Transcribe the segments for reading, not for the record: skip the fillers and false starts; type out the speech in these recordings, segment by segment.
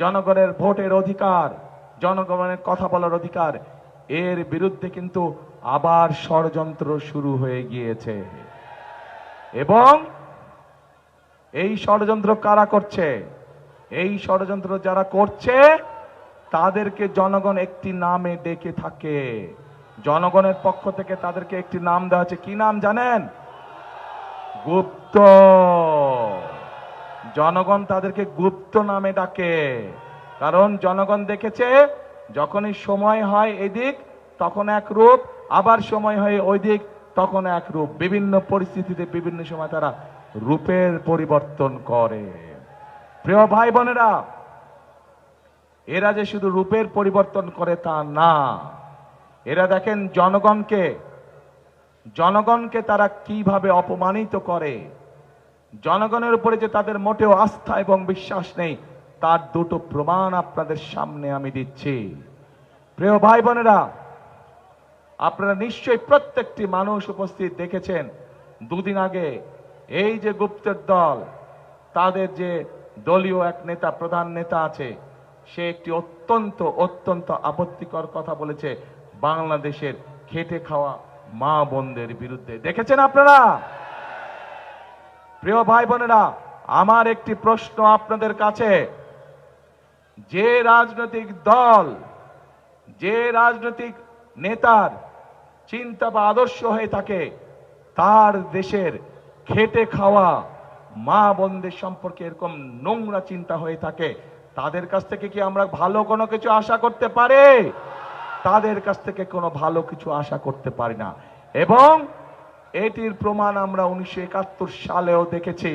জনগণের ভোটের অধিকার, জনগণের কথা বলার অধিকার, এর বিরুদ্ধে কিন্তু আবার ষড়যন্ত্র শুরু হয়ে গিয়েছে। এবং এই ষড়যন্ত্র কারা করছে? এই ষড়যন্ত্র যারা করছে তাদেরকে জনগণ একটি নামে ডেকে থাকে। জনগণের পক্ষ থেকে তাদেরকে একটি নাম দেওয়া হচ্ছে। কি নাম জানেন? গুপ্ত। জনগণ তাদেরকে গুপ্ত নামে ডাকে, কারণ জনগণ দেখেছে যখনই সময় হয় এদিক তখন এক রূপ, আবার সময় হয় ওই দিক তখন এক রূপ। বিভিন্ন পরিস্থিতিতে বিভিন্ন সময় তারা রূপের পরিবর্তন করে। প্রিয় ভাই বোনেরা, এরা যে শুধু রূপের পরিবর্তন করে তা না, এরা দেখেন জনগণকে তারা কিভাবে অপমানিত করে। জনগণের উপরে যে তাদের মোটেও আস্থা এবং বিশ্বাস নেই, তার দুটো প্রমাণ আপনাদের সামনে আমি দিচ্ছি। প্রিয় ভাই বোনেরা, আপনারা নিশ্চয়ই প্রত্যেকটি মানুষ উপস্থিত দেখেছেন দুদিন আগে এই যে গুপ্তের দল, তাদের যে দলীয় এক নেতা, প্রধান নেতা আছে, সে একটি অত্যন্ত আপত্তিকর কথা বলেছে বাংলাদেশের খেটে খাওয়া মা বোনদের বিরুদ্ধে। দেখেছেন আপনারা? প্রিয় ভাই বোনেরা, আমার একটি প্রশ্ন আপনাদের কাছে, যে রাজনৈতিক দল, যে রাজনৈতিক নেতার চিন্তা বা আদর্শ হয়ে থাকে, তার দেশের খেটে খাওয়া মা বোনদের সম্পর্কে এরকম নোংরা চিন্তা হয়ে থাকে, তাদের কাছ থেকে কি আমরা ভালো কোনো কিছু আশা করতে পারি? তাদের কাছ থেকে কোনো ভালো কিছু আশা করতে পারি না। এবং এটির প্রমাণ আমরা 1971 সালেও দেখেছি।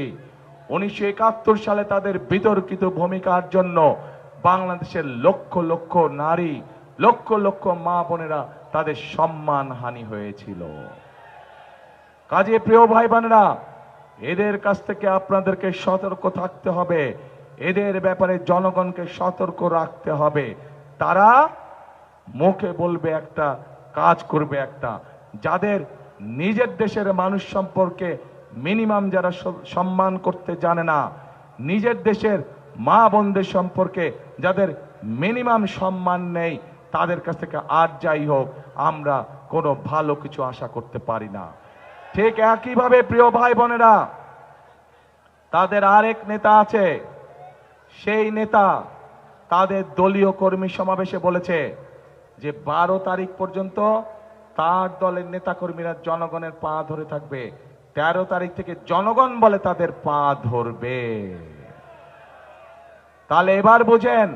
1971 সালে তাদের বিতর্কিত ভূমিকার জন্য বাংলাদেশের লক্ষ লক্ষ নারী, লক্ষ লক্ষ মা বোনেরা তাদের সম্মান হানি হয়েছিল। কাজে প্রিয় ভাই বোনেরা, এদের কাছ থেকে আপনাদেরকে সতর্ক থাকতে হবে, এদের ব্যাপারে জনগণকে সতর্ক রাখতে হবে। তারা মুখে বলবে একটা, কাজ করবে একটা। যাদের নিজের দেশের মানুষ সম্পর্কে মিনিমাম যারা সম্মান করতে জানে না, নিজের দেশের মা বোনদের সম্পর্কে যাদের মিনিমাম সম্মান নেই, তাদের কাছ থেকে আর যাই হোক আমরা কোনো ভালো কিছু আশা করতে পারি না। ঠিক একইভাবে প্রিয় ভাই বোনেরা, তাদের আরেক নেতা আছে, সেই নেতা তাদের দলীয় কর্মী সমাবেশে বলেছে যে 12 তারিখ পর্যন্ত তার দলের নেতা কর্মীরা জনগণের পা ধরে থাকবে, 13 তারিখ থেকে জনগণ বলে তাদের পা ধরবে। তাহলে এবার বুঝেন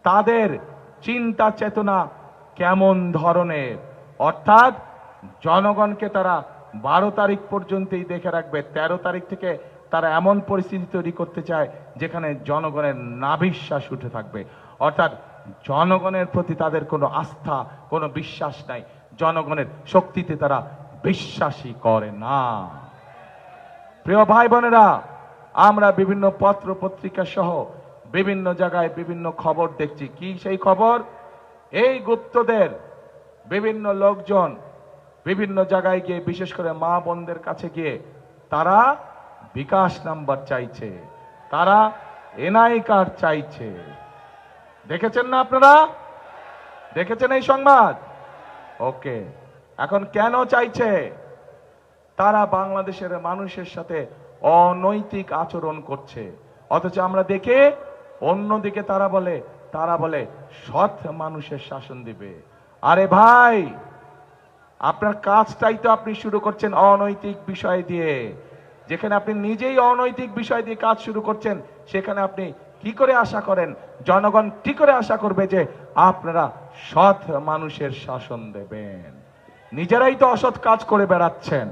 তাদের চিন্তা চেতনা কেমন ধরনের। অর্থাৎ জনগণকে তারা 12 তারিখ পর্যন্তই দেখে রাখবে, 13 তারিখ থেকে তারা এমন পরিস্থিতি তৈরি করতে চায় যেখানে জনগণের নাভিশ্বাস উঠে থাকবে। অর্থাৎ জনগণের প্রতি তাদের কোনো আস্থা, কোনো বিশ্বাস নাই, জনগণের শক্তিতে তারা বিশ্বাসই করে না। প্রিয় ভাই বোনেরা, আমরা বিভিন্ন পত্র পত্রিকা সহ বিভিন্ন জায়গায় বিভিন্ন খবর দেখছি। কি সেই খবর? এই গুপ্তদের বিভিন্ন লোকজন বিভিন্ন জায়গায় গিয়ে, বিশেষ করে মা বোনদের কাছে গিয়ে তারা বিকাশ নাম্বার চাইছে, তারা এনআই কার্ড চাইছে। দেখেছেন না আপনারা? দেখেছেন এই সংবাদ? ওকে, এখন কেন চাইছে? তারা বাংলাদেশের মানুষের সাথে অনৈতিক আচরণ করছে, অথচ আমরা দেখে অন্যদিকে তারা বলে সৎ মানুষের শাসন দিবে। আরে ভাই, আপনার কাজটাই তো আপনি শুরু করছেন অনৈতিক বিষয় দিয়ে। যেখানে আপনি নিজেই অনৈতিক বিষয় দিয়ে কাজ শুরু করছেন, সেখানে আপনি কি করে আশা করেন, জনগণ কি করে আশা করবে যে আপনারা সৎ মানুষের শাসন দেবেন? নিজেরাই তো অসৎ কাজ করে বেড়াচ্ছেন।